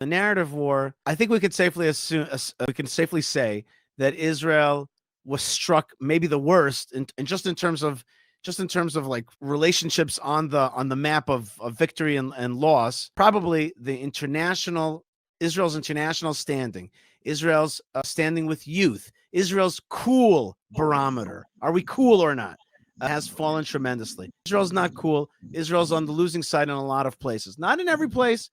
The narrative war, I think we could safely assume, we can safely say that Israel was struck maybe the worst, and just in terms of like relationships on the map of victory and loss. Probably the international Israel's international standing, Israel's standing with youth, Israel's cool barometer. Are we cool or not? Has fallen tremendously. Israel's not cool. Israel's on the losing side in a lot of places. Not in every place,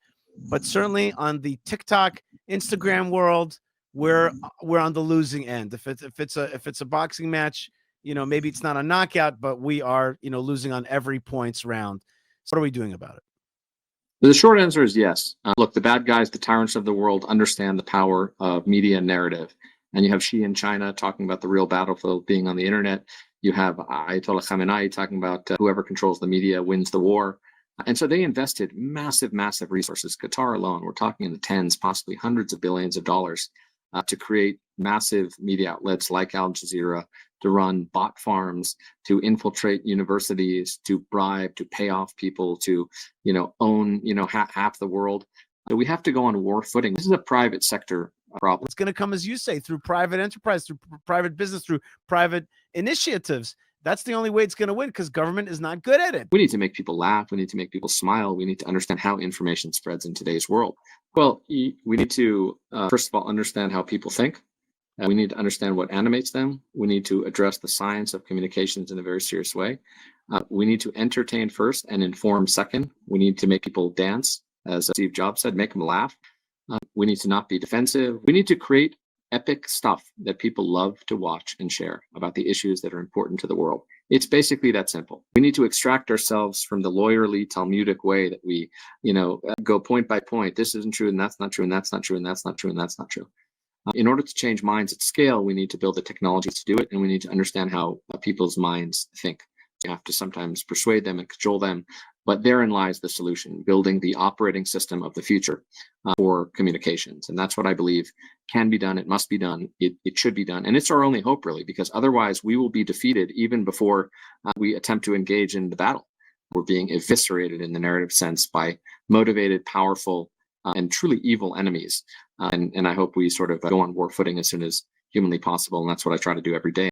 but certainly on the TikTok, Instagram world, we're on the losing end. If it's a boxing match, maybe it's not a knockout, but we are, losing on every points round. So what are we doing about it? The short answer is yes. Look, the bad guys, the tyrants of the world, understand the power of media narrative. And you have Xi in China talking about the real battlefield being on the internet. You have Ayatollah Khamenei talking about whoever controls the media wins the war. And so they invested massive, massive resources. Qatar alone, we're talking in the tens, possibly hundreds of billions of dollars to create massive media outlets like Al Jazeera, to run bot farms, to infiltrate universities, to bribe, to pay off people, to own half the world. So we have to go on war footing. This is a private sector problem. It's going to come, as you say, through private enterprise, through private business, through private initiatives. That's the only way it's going to win, because government is not good at it. We need to make people laugh. We need to make people smile. We need to understand how information spreads in today's world. Well, we need to, first of all, understand how people think. We need to understand what animates them. We need to address the science of communications in a very serious way. We need to entertain first and inform second. We need to make people dance, as Steve Jobs said, make them laugh. We need to not be defensive. We need to create epic stuff that people love to watch and share about the issues that are important to the world. It's basically that simple. We need to extract ourselves from the lawyerly Talmudic way that we, go point by point. This isn't true, and that's not true, and that's not true, and that's not true, and that's not true. In order to change minds at scale, we need to build the technology to do it, and we need to understand how people's minds think. You have to sometimes persuade them and cajole them, but therein lies the solution, building the operating system of the future for communications. And that's what I believe can be done. It must be done. It should be done. And it's our only hope, really, because otherwise we will be defeated even before we attempt to engage in the battle. We're being eviscerated in the narrative sense by motivated, powerful, and truly evil enemies. And I hope we sort of go on war footing as soon as humanly possible. And that's what I try to do every day.